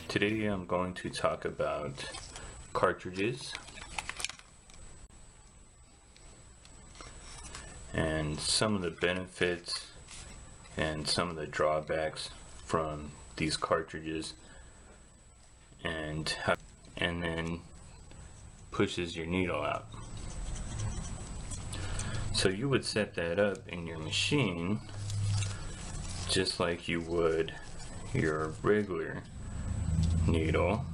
Today I'm going to talk about cartridges and some of the benefits and some of the drawbacks from these cartridges, and then pushes your needle out. So you would set that up in your machine just like you would your regular needle.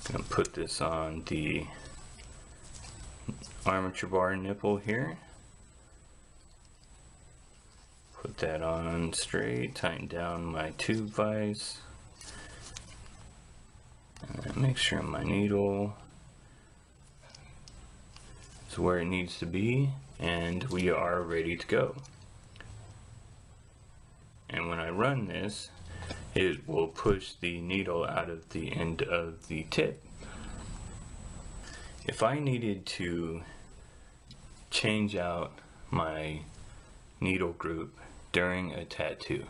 I'm going to put this on the armature bar nipple here. Put that on straight, tighten down my tube vise, and then make sure my needle is where it needs to be, and we are ready to go. And when I run this, it will push the needle out of the end of the tip. If I needed to change out my needle group during a tattoo,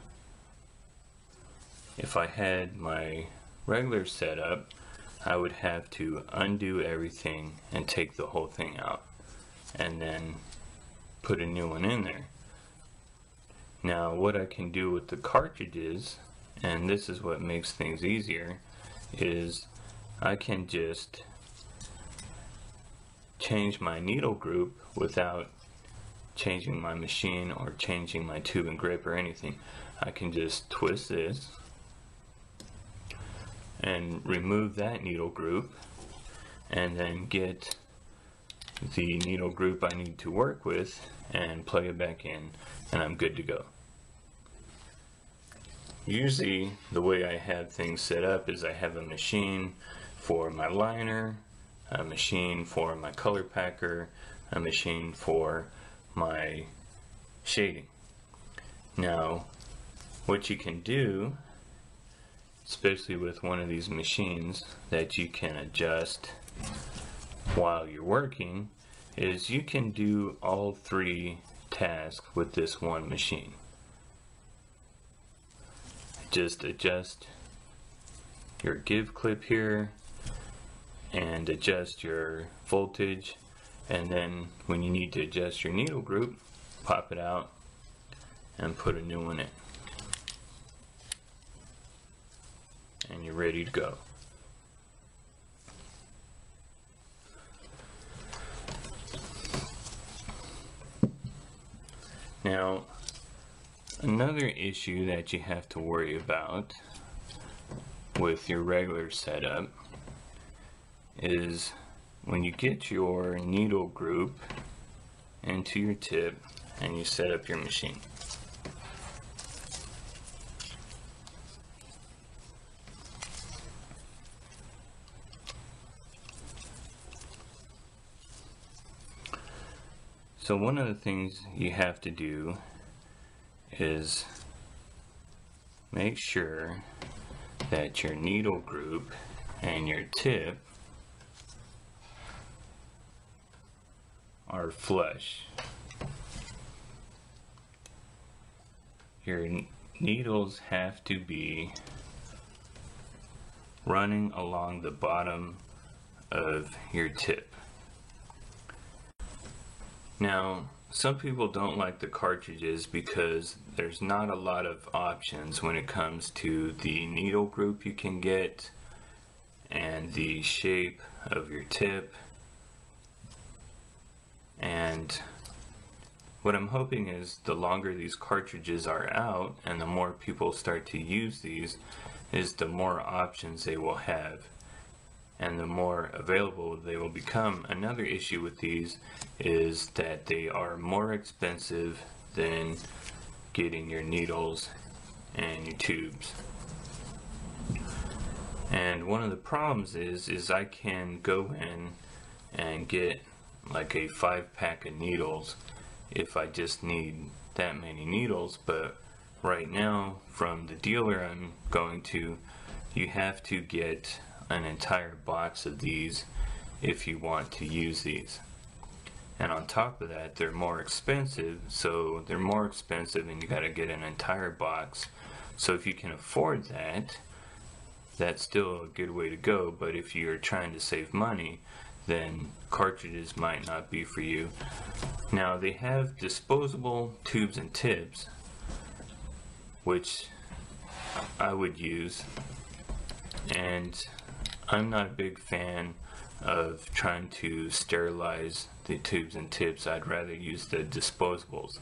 if I had my regular setup, I would have to undo everything and take the whole thing out and then put a new one in there. Now what I can do with the cartridges, and this is what makes things easier, is I can just change my needle group without changing my machine or changing my tube and grip or anything. I can just twist this and remove that needle group and then get the needle group I need to work with and plug it back in, and I'm good to go. Usually the way I have things set up is I have a machine for my liner, a machine for my color packer, a machine for my shading. Now what you can do, especially with one of these machines that you can adjust while you're working, is you can do all three tasks with this one machine. Just adjust your give clip here and adjust your voltage, and then when you need to adjust your needle group, pop it out and put a new one in, and you're ready to go. Now, another issue that you have to worry about with your regular setup is when you get your needle group into your tip and you set up your machine. So one of the things you have to do is make sure that your needle group and your tip are flush. Your needles have to be running along the bottom of your tip. Now, some people don't like the cartridges because there's not a lot of options when it comes to the needle group you can get and the shape of your tip. And what I'm hoping is the longer these cartridges are out and the more people start to use these, is the more options they will have and the more available they will become. Another issue with these is that they are more expensive than getting your needles and your tubes. And one of the problems is I can go in and get like a 5-pack of needles if I just need that many needles, but right now from the dealer I'm going to, you have to get an entire box of these if you want to use these. And on top of that, they're more expensive, so they're more expensive and you got to get an entire box. So if you can afford that, that's still a good way to go, but if you're trying to save money, then cartridges might not be for you. Now they have disposable tubes and tips, which I would use, and I'm not a big fan of trying to sterilize the tubes and tips. I'd rather use the disposables.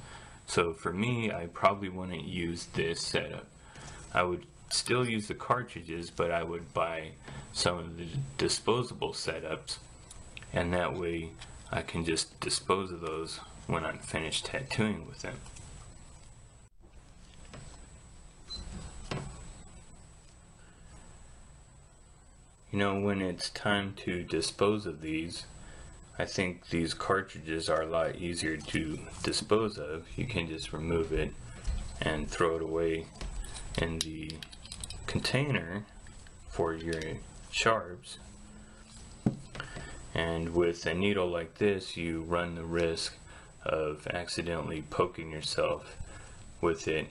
So for me, I probably wouldn't use this setup. I would still use the cartridges, but I would buy some of the disposable setups, and that way I can just dispose of those when I'm finished tattooing with them. You know, when it's time to dispose of these, I think these cartridges are a lot easier to dispose of. You can just remove it and throw it away in the container for your sharps. And with a needle like this, you run the risk of accidentally poking yourself with it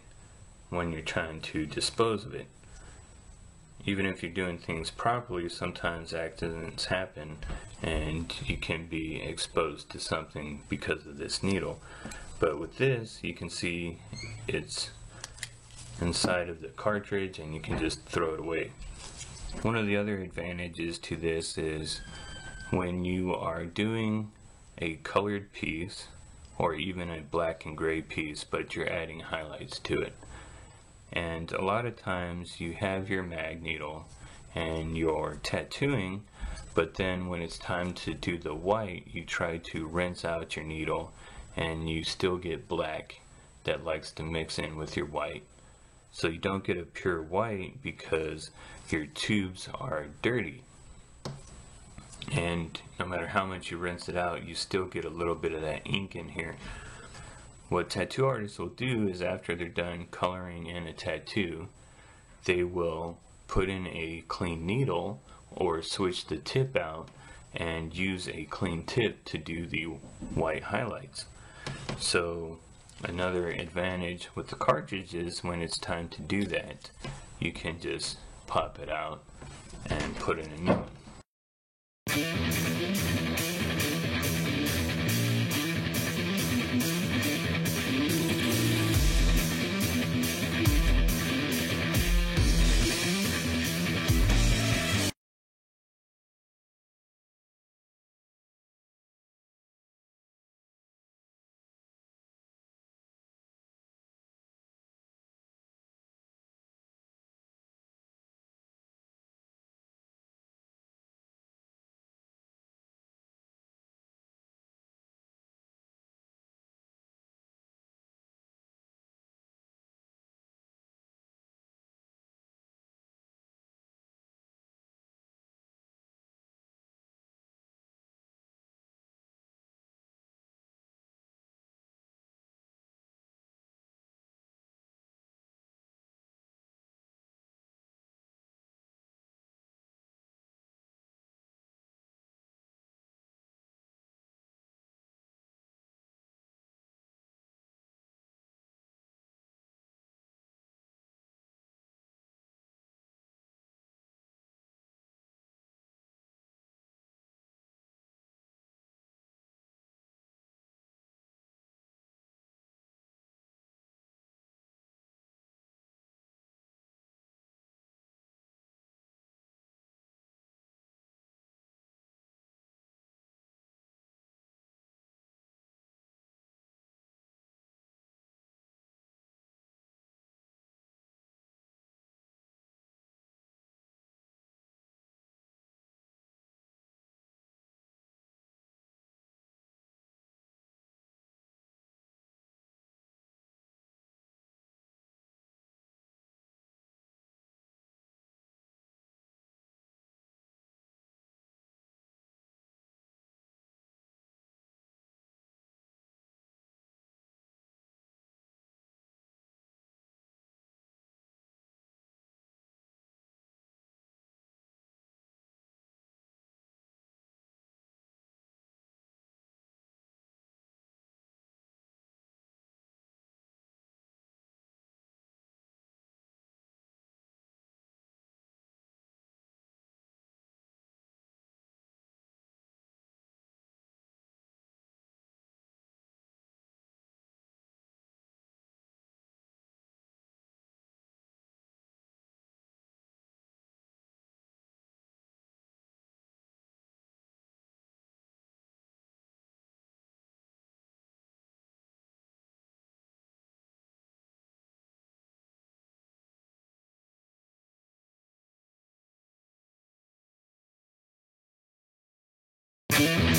when you're trying to dispose of it. Even if you're doing things properly, sometimes accidents happen and you can be exposed to something because of this needle. But with this, you can see it's inside of the cartridge and you can just throw it away. One of the other advantages to this is when you are doing a colored piece or even a black and gray piece, but you're adding highlights to it. And a lot of times you have your mag needle and you're tattooing, but then when it's time to do the white, you try to rinse out your needle and you still get black that likes to mix in with your white. So you don't get a pure white because your tubes are dirty. And no matter how much you rinse it out, you still get a little bit of that ink in here. What tattoo artists will do is after they're done coloring in a tattoo, they will put in a clean needle or switch the tip out and use a clean tip to do the white highlights. So another advantage with the cartridge is when it's time to do that, you can just pop it out and put in a new one. you.